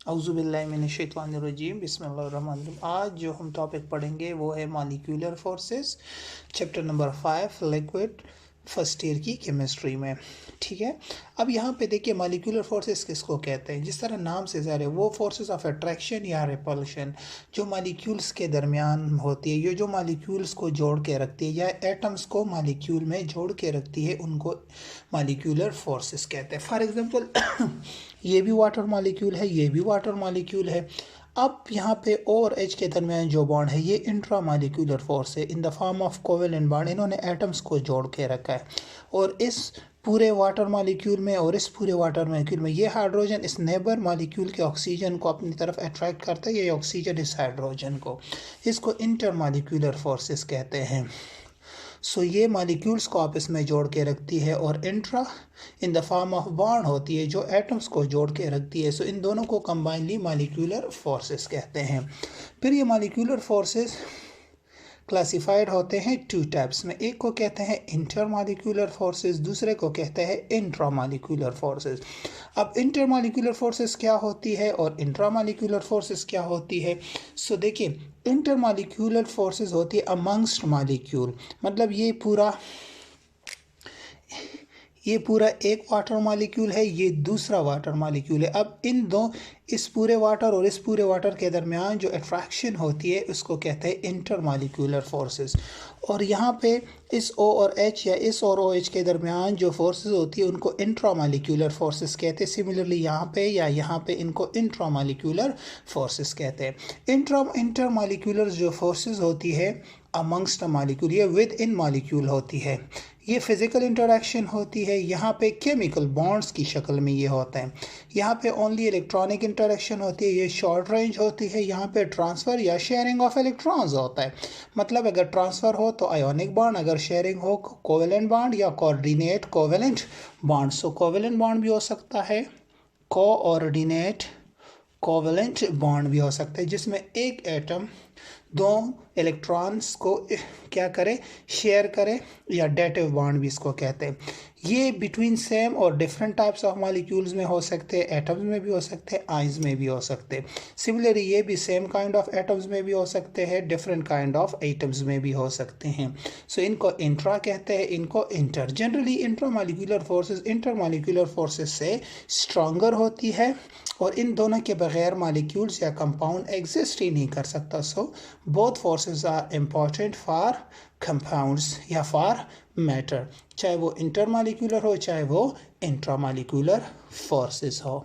औज़ुबिल्लाहिमिनश्शैतानिर्रजीम बिस्मिल्लाहिर्रहमानिर्रहीम। आज जो हम टॉपिक पढ़ेंगे वो है molecular forces, chapter number 5 liquid, first year की केमिस्ट्री में। ठीक है, अब यहाँ पे देखिए मॉलिक्यूलर फोर्सेस किसको कहते हैं। जिस तरह नाम से ज़ाहिर है वो फोर्सेस ऑफ अट्रैक्शन या रिपल्शन जो मॉलिक्यूल्स के दरमियान होती है, ये जो मॉलिक्यूल्स को जोड़ के रखती है या एटम्स को मॉलिक्यूल में जोड़ के रखती है, उनको मॉलिक्यूलर फोर्सेस कहते हैं। फॉर एग्जांपल ये भी वाटर मॉलिक्यूल है, ये भी वाटर मॉलिक्यूल है। अब यहाँ पे O और H के दरमियान जो बॉन्ड है ये इंट्रा मॉलिक्यूलर फोर्स है in the form of covalent bond. इन्होंने एटम्स को जोड़ के रखा है और इस पूरे वाटर मॉलिक्यूल में और इस पूरे वाटर मॉलिक्यूल में ये हाइड्रोजन इस नेबर मॉलिक्यूल के ऑक्सीजन को अपनी तरफ अट्रैक्ट करता है, ये ऑक्सीजन इस हाइड्रोजन को, इसको इंटर मॉलिक्यूलर फोर्सेस कहते हैं। सो ये मॉलिक्यूल्स को आपस में जोड़ के रखती है और intra in the form of bond होती है जो एटम्स को जोड़ के रखती है। सो इन दोनों को कंबाइनली मॉलिक्यूलर फोर्सेस कहते हैं। फिर ये मॉलिक्यूलर फोर्सेस क्लासिफाइड होते हैं टू टाइप्स में। एक को कहते हैं इंटरमॉलिक्यूलर फोर्सेस, दूसरे को कहते हैं इंट्रामॉलिक्यूलर फोर्सेस। अब इंटरमॉलिक्यूलर फोर्सेस क्या होती है और इंट्रामॉलिक्यूलर फोर्सेस क्या होती है। सो देखिए, इंटरमॉलिक्यूलर फोर्सेस होती है अमंगस्ट मॉलिक्यूल, मतलब ये पूरा एक वाटर मॉलिक्यूल है, ये दूसरा वाटर मॉलिक्यूल है। अब इस पूरे वाटर और इस पूरे वाटर के दरमियान जो अट्रैक्शन होती है उसको कहते हैं इंटरमॉलिक्यूलर फोर्सेस। और यहाँ पे इस O और H या इस और OH के दरमियान जो फोर्सेस होती है उनको इंट्रामॉलिक्यूलर फोर्सेस कहते हैं। सिमिलरली यहाँ पे या यहाँ पे इनको इंट्रामॉलिक्यूलर फोर्सेस कहते हैं। इंटरमॉलिक्यूलर जो फोर्सेस होती है अमंगस्ट मॉलिक्यूल, ये विद इन मॉलिक्यूल होती है, ये फिजिकल इंटरेक्शन होती है। यहाँ पे केमिकल बॉन्ड्स की शक्ल में ये होता है। यहाँ पे ओनली इलेक्ट्रॉनिक इंटरेक्शन होती है, ये शॉर्ट रेंज होती है। यहाँ पे ट्रांसफ़र या शेयरिंग ऑफ इलेक्ट्रॉन्स होता है, मतलब अगर ट्रांसफ़र हो तो आयोनिक बॉन्ड, अगर शेयरिंग हो कोवेलेंट बॉन्ड या कोऑर्डिनेट कोवेलेंट बॉन्ड। सो कोवेलेंट बॉन्ड भी हो सकता है, कोऑर्डिनेट कोवेलेंट बॉन्ड भी हो सकता है, जिसमें एक एटम दो इलेक्ट्रॉन्स को क्या करे, शेयर करे, या डेटिव बॉन्ड भी इसको कहते हैं। ये बिटवीन सेम और डिफरेंट टाइप्स ऑफ मॉलिक्यूल्स में हो सकते हैं, एटम्स में भी हो सकते हैं, आइंस में भी हो सकते हैं। सिमिलरली ये भी सेम काइंड ऑफ एटम्स में भी हो सकते हैं, डिफरेंट काइंड ऑफ एटम्स में भी हो सकते हैं। सो इनको इंट्रा कहते हैं, इनको inter. Generally intra molecular forces inter molecular forces से स्ट्रॉन्गर होती है और इन दोनों के बगैर मॉलिक्यूल्स या कंपाउंड एग्जिस्ट ही नहीं कर सकता। So both forces are important for compounds या फॉर मैटर, चाहे वो इंटरमॉलिक्यूलर हो चाहे वो इंट्रामॉलिक्यूलर फोर्सेस हो।